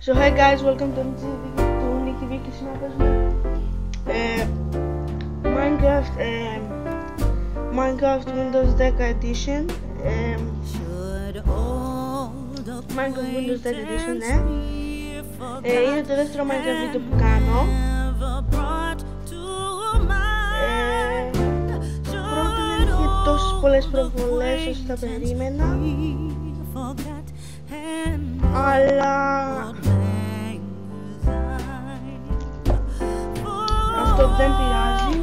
So hey guys, welcome to Nicky Vicky σήμερα Minecraft Windows 10 Edition. Minecraft Windows 10 Edition, ναι. Είναι το δεύτερο Minecraft βίντεο που κάνω. Πρώτον δεν είχε τόσες πολλές προβολές όσο τα περίμενα, αλλά αυτό δεν πειράζει.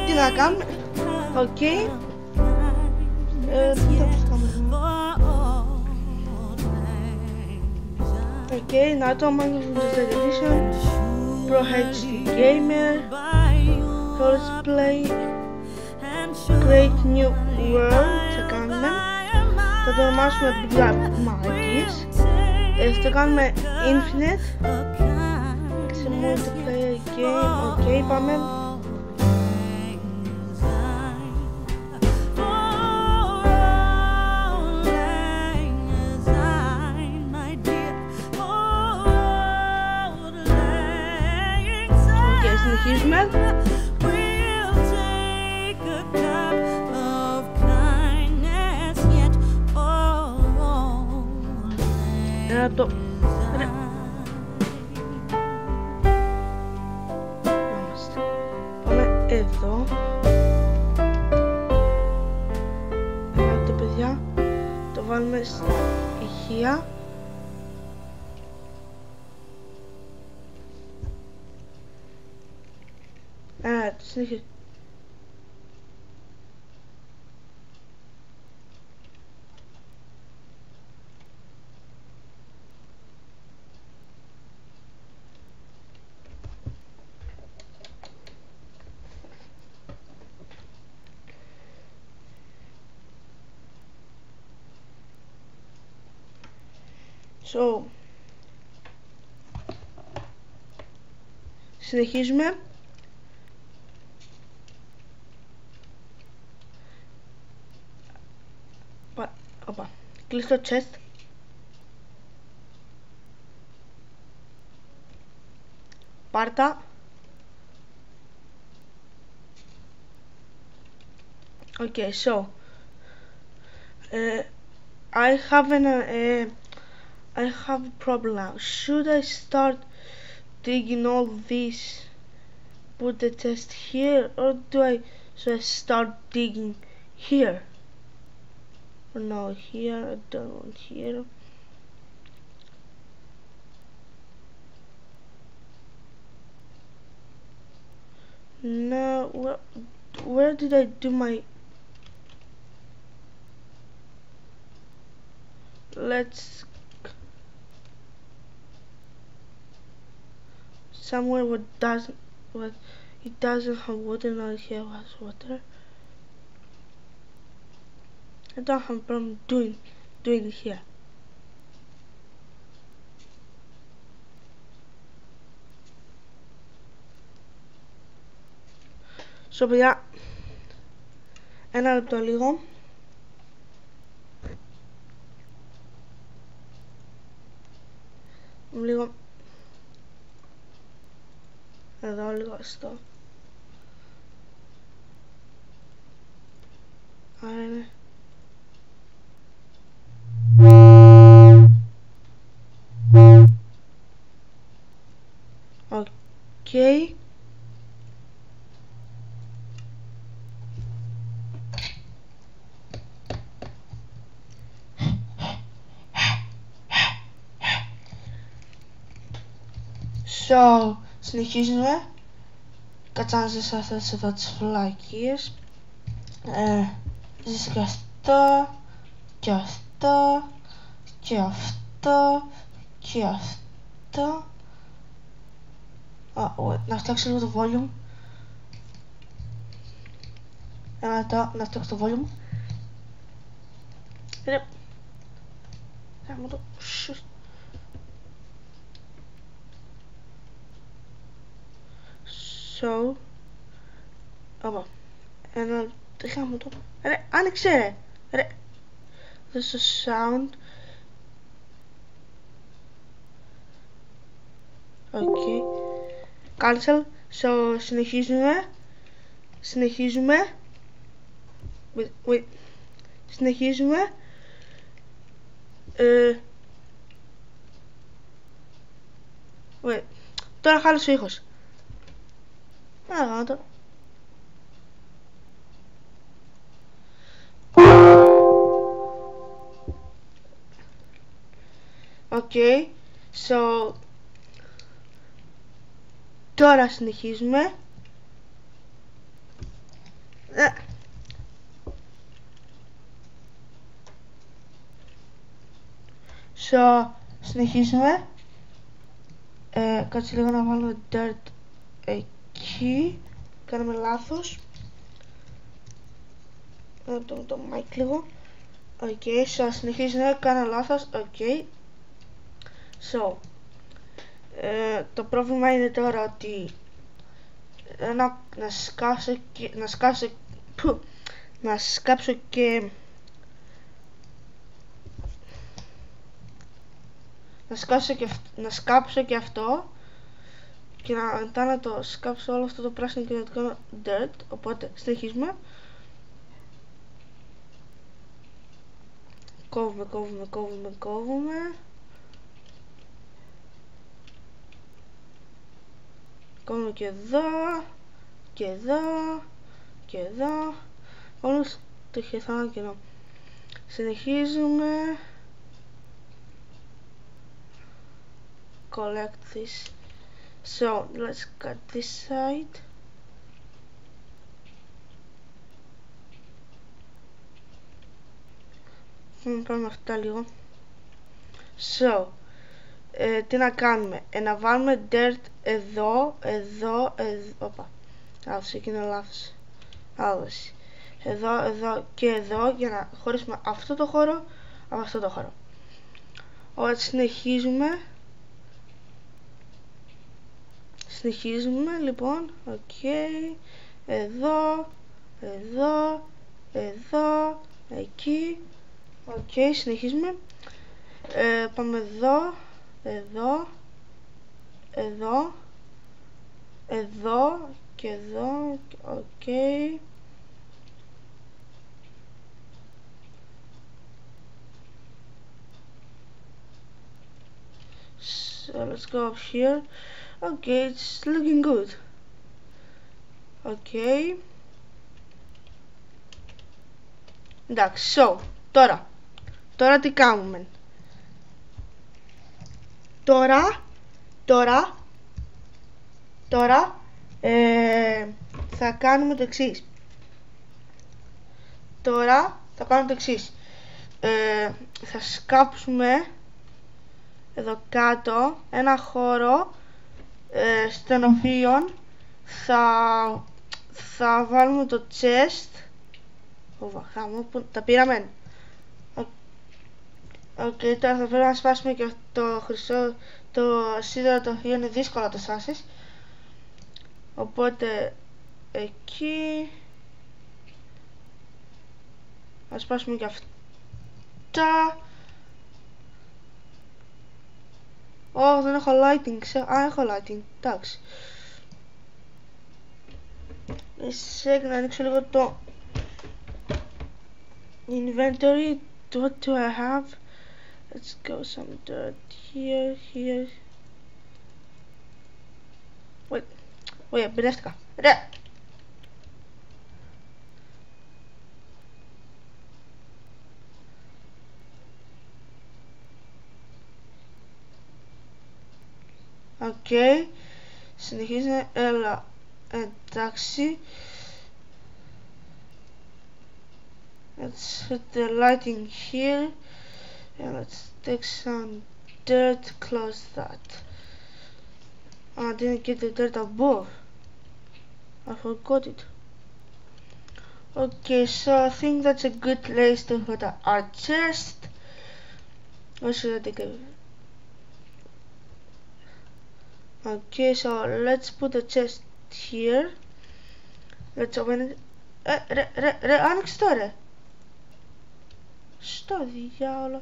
Τι να κάνουμε, οκ. Οκ, να το Minecraft Windows 10 Edition, Pro HD Gamer, Horseplay, Create New World θα κάνουμε. Θα το ονομάσουμε Black Markets. Θα κάνουμε Infinite σε Multiplayer Game. Οκ, πάμε. Συνεχίζουμε. Το... Πάμε εδώ. Το παιδιά, το βάλουμε στην ηχεία. Συνεχίζει. Συνεχίζουμε. Οπα, κλείς το chest. Πάρτα. Okay, so I have a problem now. Should I start digging all this, put the chest here, or should I start digging here? No, here, I don't want here. No, where did I do my... Let's... Somewhere it doesn't have water. Now here has water. I don't have a problem doing it here. So παιδιά, ένα λεπτό λίγο. Λίγο εδώ, λίγο στο. Άρα είναι. Okay. So, συνεχίζουμε. Κάτσα να σας αφήσω εδώ τις φλακίες. Ζεις και αυτό, και αυτό, και αυτό, και αυτό. Να φτιάξω λίγο το volume. Να φτιάξω το volume. Θα μου το... So Όπα. Ένα... Τι χάμω το... Ρε, άνοιξε ρε. Ρε. There's a sound. Okay. Cancel. So, συνεχίζουμε. Wait. Συνεχίζουμε. Wait. Τώρα χάλασε ο ήχος. Τώρα. Okay. So, τώρα συνεχίζουμε. So, συνεχίζουμε. Κάτσε λίγο να βάλω dirt εκεί. Κάναμε λάθος. Το mic λίγο. Okay, so συνεχίζουμε. Κάνα λάθος. Okay. So, το πρόβλημα είναι τώρα ότι να σκάψω και να σκάψω και αυτό και μετά να το σκάψω όλο αυτό το πράσινο και να το κάνω dirt. Οπότε συνεχίζουμε. Κόβουμε. Κόβουμε και εδώ. Όλος το χεθάνω κενό. Συνεχίζουμε. Collect this. So let's cut this side. Πάμε αυτά λίγο. So, τι να κάνουμε? Να βάλουμε dirt εδώ. Όπα. Εκείνο λάθος. Εδώ και εδώ για να χωρίσουμε αυτό το χώρο από αυτό το χώρο. Ωραία, συνεχίζουμε λοιπόν. Okay. Εδώ, εκεί. Okay, συνεχίζουμε. Πάμε εδώ και εδώ. Okay. So let's go up here. Okay, it's looking good. Okay. Εντάξει, so, τώρα τι κάνουμε? Τώρα θα κάνουμε το εξής. Θα σκάψουμε εδώ κάτω ένα χώρο στον οποίο θα βάλουμε το chest. Τα πήραμε. Okay, τώρα θα πρέπει να σπάσουμε και το χρυσό, το σίδερο, το οποίο είναι δύσκολο να το σπάσεις. Οπότε εκεί θα σπάσουμε και αυτά. Δεν έχω lighting. Έχω lighting. Εντάξει. Να ανοίξω λίγο το inventory. What do I have? Let's go some dirt here. Wait, μπερδεύτηκα. Ρε! Okay. Συνεχίζει. Έλα. Εντάξει. Let's put the lighting here. And let's take some dirt. Close that. I didn't get the dirt above. I forgot it. Okay, so I think that's a good place to put our chest. Or should I take a... Okay, so let's put the chest here. let's open it. Ρε, άνοιξε το ρε. Στο διάολο.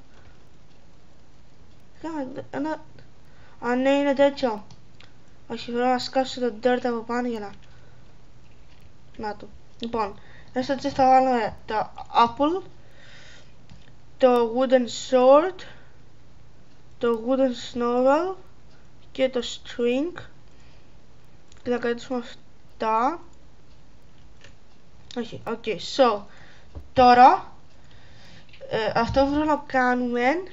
Α, ναι, είναι τέτοιο. Όχι, πρέπει να σκάσω το dirt από πάνω για να... Να το. Λοιπόν, μέσα έτσι θα βάλουμε το apple, το wooden sword, το wooden snovel και το string και θα κρατήσουμε αυτά. Όχι, ok, so τώρα αυτό που θέλω να κάνουμε,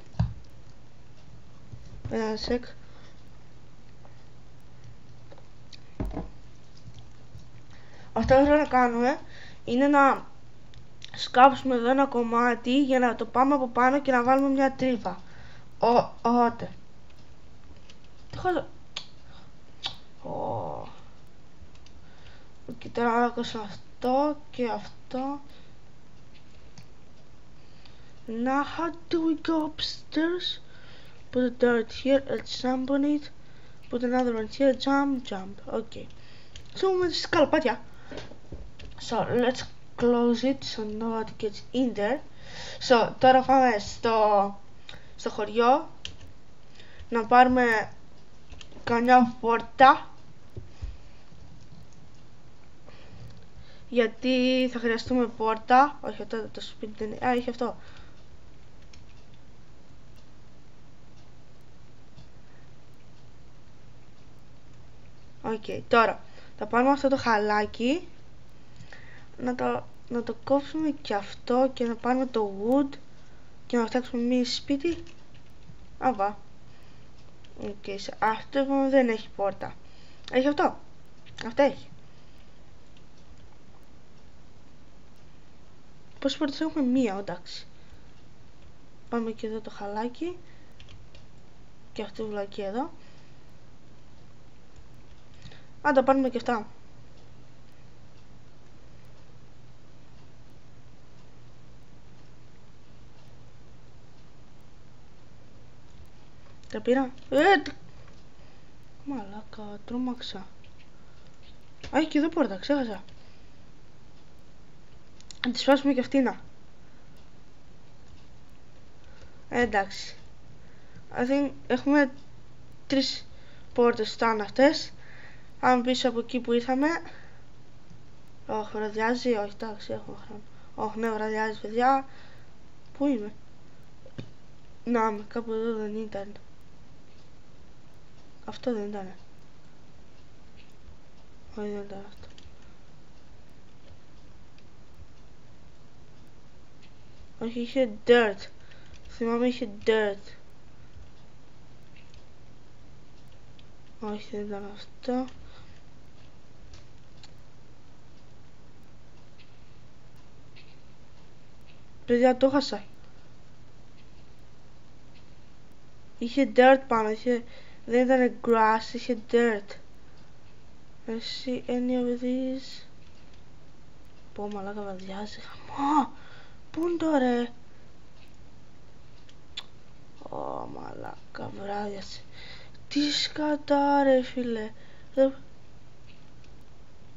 ένα σεκ, αυτό που θέλω να κάνουμε είναι να σκάψουμε εδώ ένα κομμάτι για να το πάμε από πάνω και να βάλουμε μια τρύπα. Οπότε και τώρα να ακούσω αυτό και αυτό. Now how do we go upstairs? Put a dirt here, let's jump on it. Put another one here, jump. Okay. So με τις σκαλπάτια. So let's close it so nobody gets in there. So τώρα πάμε στο χωριό να πάρουμε καμιά πόρτα, γιατί θα χρειαστούμε πόρτα. Όχι, αυτό το σπίτι δεν είναι. Α, είχε αυτό. Ok, τώρα θα πάρουμε αυτό το χαλάκι, να το κόψουμε και αυτό και να πάρουμε το wood και να φτιάξουμε μία σπίτι. Αβά. Ok, αυτό δεν έχει πόρτα. Έχει αυτό. Αυτό έχει. Πόσες πόρτες έχουμε? Μία, εντάξει. Πάμε και εδώ το χαλάκι και αυτή η βλακή εδώ. Α, τα πάρουμε και αυτά. Τα πήρα. Μαλάκα, τρόμαξα. Α, έχει και εδώ πόρτα, ξέχασα. Να τη σπάσουμε και αυτήν. Εντάξει. I think έχουμε 3 πόρτες ήταν αυτές. Αν πίσω από εκεί που ήρθαμε. Όχι, βραδιάζει, όχι, εντάξει, έχουμε χρόνο. Όχι, ναι, βραδιάζει, παιδιά. Πού είμαι? Να, κάπου εδώ δεν ήταν. Αυτό δεν ήταν. Όχι, δεν ήταν αυτό. Όχι, είχε dirt. Θυμάμαι είχε dirt. Όχι, δεν ήταν αυτό. Παιδιά, το χάσα. Είχε dirt πάνω, δεν ήταν grass, είχε dirt. I see any of these. Πω, μαλάκα, βαδιάζει. Χαμό! Πού είναι το ρε? Ω, μαλάκα, βράδιασε. Τι σκατά ρε φίλε.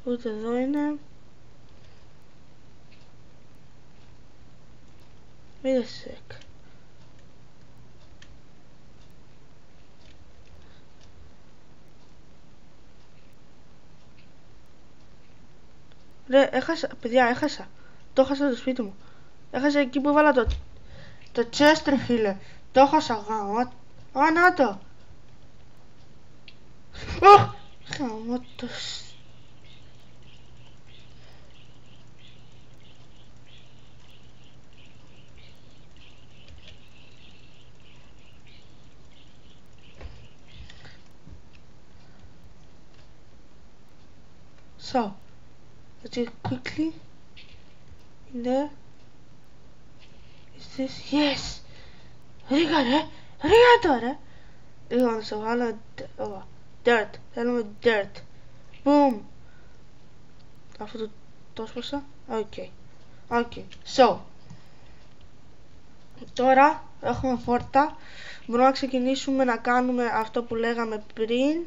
Ούτε εδώ είναι. Wait a sec. Ρε, έχασα, παιδιά, έχασα. Το έχασα το σπίτι μου. Έχασα εκεί που έβαλα το chest ρε φίλε. Το έχασα γάμο. Α, να το. Γάμο το. So, let's do it quickly. In there. Is this? Yes! Ρίγα ρε! Ρίγα τώρα! Λοιπόν, θα βάλω dirt. Θέλουμε dirt. Boom! Αυτό το έσπασα. Ok. So, τώρα έχουμε φόρτα. Μπορούμε να ξεκινήσουμε να κάνουμε αυτό που λέγαμε πριν.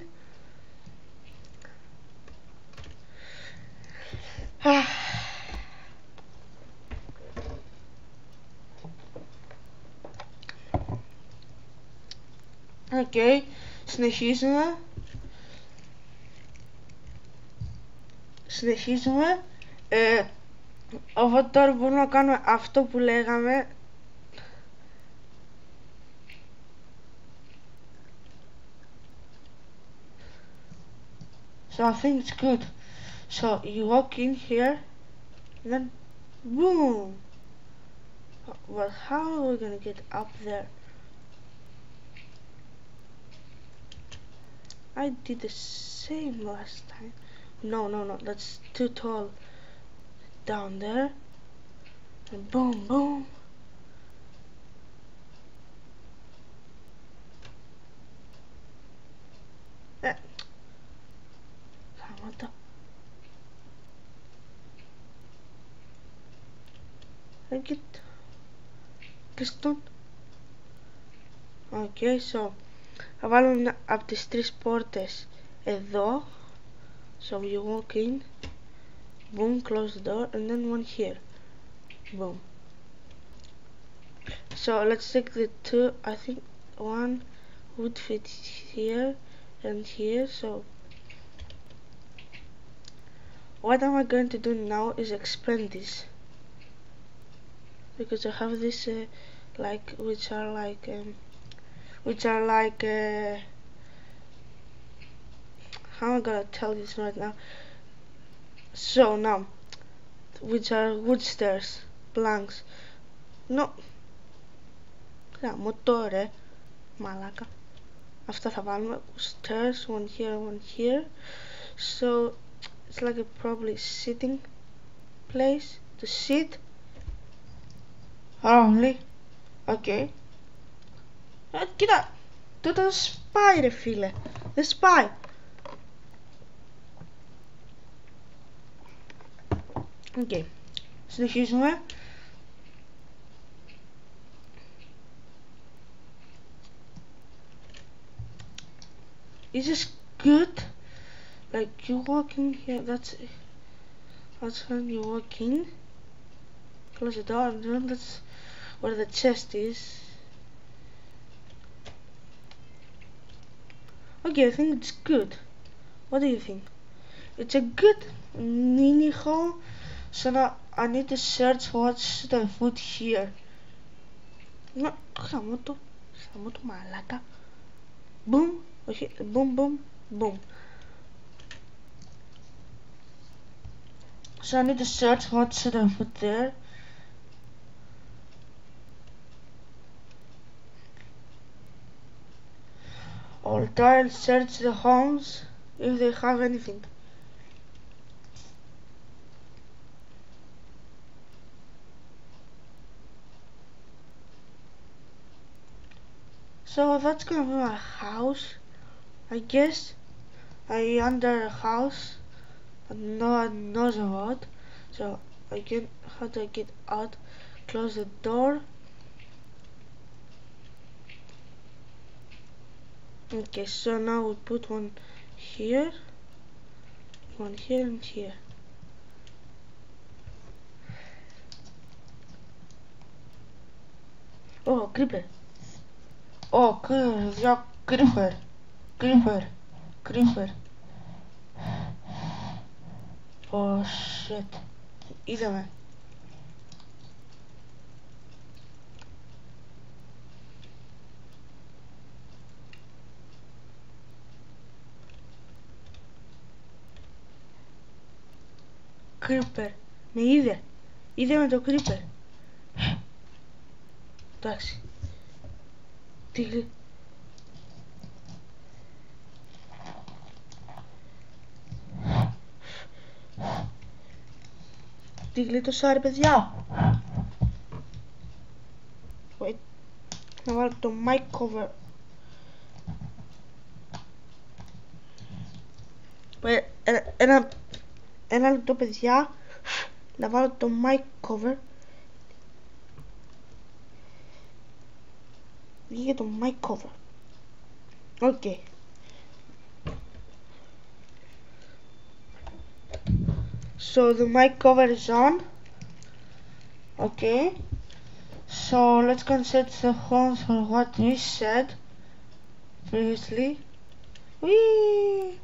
Okay, συνεχίζουμε. Οπότε τώρα μπορούμε να κάνουμε αυτό που λέγαμε. So I think it's good. So you walk in here, and then boom. But how are we gonna get up there? I did the same last time. No, that's too tall. Down there, and boom, boom. What the? I get piston. Okay, so θα βάλουμε από τις τρεις πόρτες εδώ. So you walk in, boom, close the door, and then one here, boom. So let's take the two. I think one would fit here and here. So what am I going to do now is expand this, because I have this like which are like how am I gonna tell this right now? So now, which are wood stairs, planks. No, motor, μαλάκα. Αυτά θα βάλουμε. Stairs, one here, one here. So it's like a probably sitting place to sit. Only. Okay. Κοίτα, τούτο σπάει ρε φίλε. Δεν σπάει. Okay. Συνεχίζουμε. Is this good? Like you walk in here, that's when you walk in. Close the door, and then that's where the chest is. Okay, I think it's good. What do you think? It's a good mini home, so now I need to search what should I put here. No, χαμότο μαλάκα. Boom, okay, boom, boom, boom. So I need to search what should I put there. I'll try and search the homes if they have anything. So that's gonna be my house, I guess. I under a house, and no one knows about. So again, how do I get out? Close the door. Okay, so now we put one here, and here. Oh, creeper. Oh, creeper. Oh shit. Είδαμε. Creeper. Με είδε. Είδε με το creeper. Εντάξει. Τι... Τι γλίτωσα ρε παιδιά. Wait. Να βάλω το mic cover. Wait. Ένα λεπτό παιδιά. Να βάλω το mic cover. Βγήκε το mic cover. Okay. So the mic cover is on. Okay. So let's consider the homes for what we said. previously. Whee!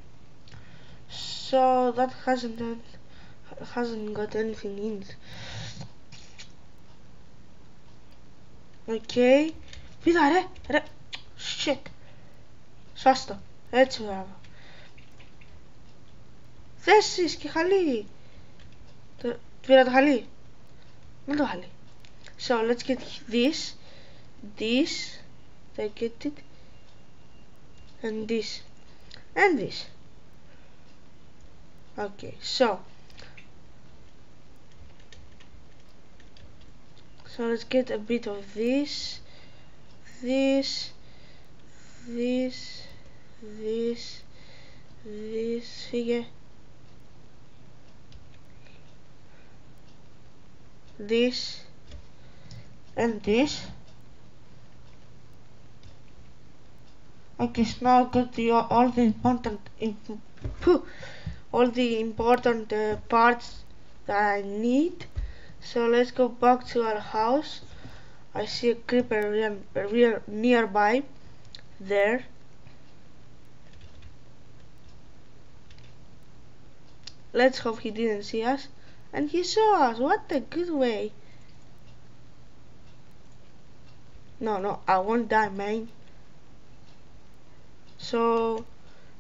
So that hasn't got anything in it. Okay. Πήδα ρε. Shit. Σάστο. Έτσι μπράβο. Θέσεις και χαλί. Πήρα το χαλί. Δεν το χαλί. So let's get this. I get it. And this. And this. Okay, so let's get a bit of this, figure, this, and this. Okay, so now I've got all the important parts that I need. So let's go back to our house. I see a creeper nearby there. Let's hope he didn't see us. And he saw us. What a good way. No, I won't die, man. So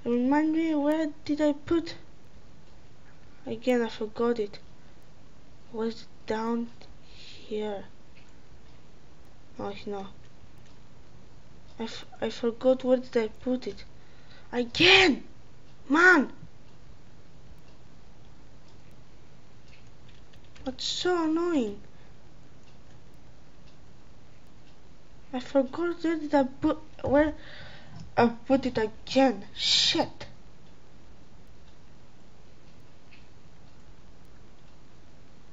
remind me, where did I put? Again, I forgot it. Was it down here? Oh no. I forgot where did I put it. Again! Man! That's so annoying. I forgot where I put it again. Shit.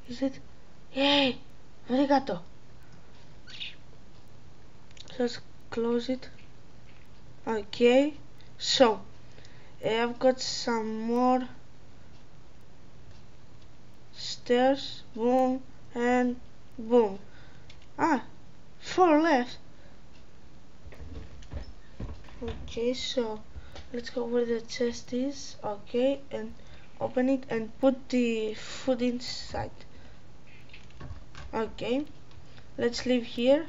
Is it? Yay! Arigato. Let's close it. Okay. So, I've got some more stairs. Boom and boom. 4 left. Okay, so let's go where the chest is. Okay, and open it and put the food inside. Okay, let's leave here.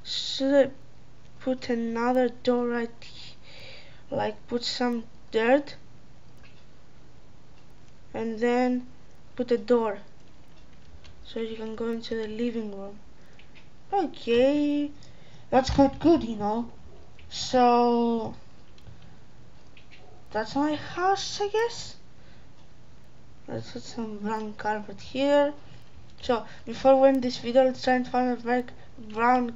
Should I put another door right here? Like put some dirt and then put a door so you can go into the living room. Okay, that's quite good, you know. So that's my house, I guess. Let's put some brown carpet here. So before we end this video, let's try and find a very brown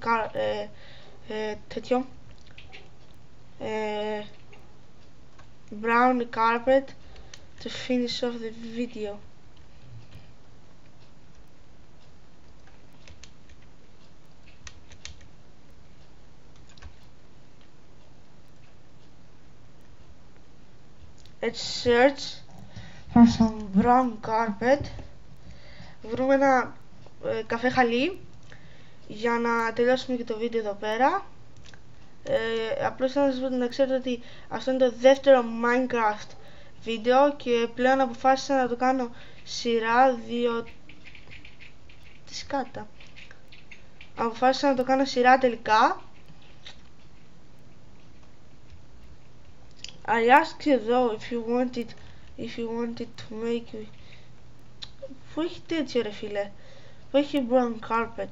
brown carpet to finish off the video. Let's search for some brown carpet. Βρούμε ένα καφέ χαλί για να τελειώσουμε και το βίντεο εδώ πέρα. Απλώς θέλω να σας πω να ξέρετε ότι αυτό είναι το δεύτερο Minecraft βίντεο και πλέον αποφάσισα να το κάνω σειρά διότι... Τι σκάτα. Αποφάσισα να το κάνω σειρά τελικά. I asked you though if you wanted to make it. Πού έχει τέτοιο ρε φίλε? Πού έχει brown carpet?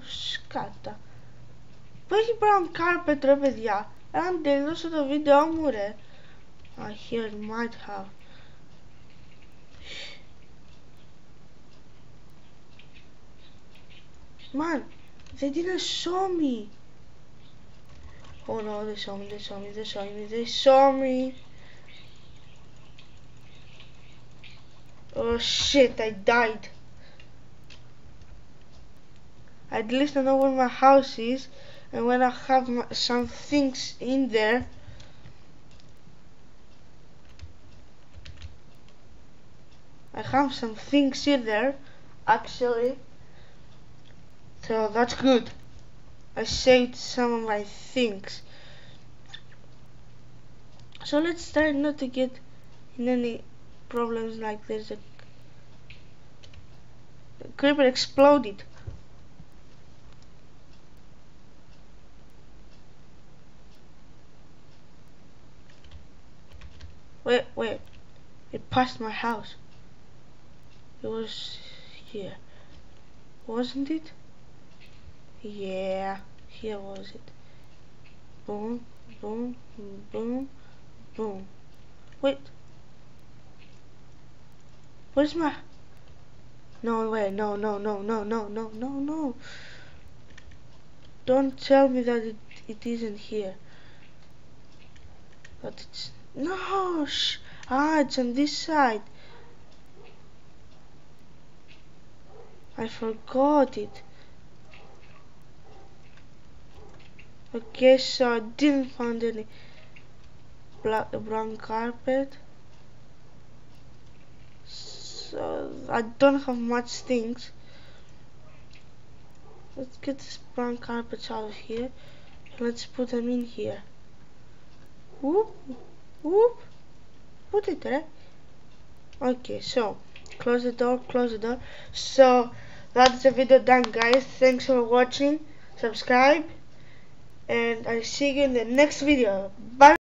Σκάτα. Πού έχει brown carpet ρε παιδιά? Αν τελειώσω το βίντεο μου ρε. Here it might have. Man, they didn't show me. Oh no, they saw me. Oh shit, I died. At least I know where my house is, and when I have some things in there. I have some things in there, actually. So that's good. I saved some of my things. So let's try not to get in any problems like there's a creeper exploded. Wait. It passed my house. It was here. Wasn't it? Yeah, here was it. Boom, boom, boom, boom. Wait. Where's my... No, wait, no. Don't tell me that it isn't here. That it's... No, it's on this side. I forgot it. Okay, so I didn't find any brown carpet. So I don't have much things. Let's get these brown carpets out of here. Let's put them in here. Whoop, whoop. Put it there. Okay, so close the door. So that's the video done, guys. Thanks for watching. Subscribe, and I'll see you in the next video. Bye.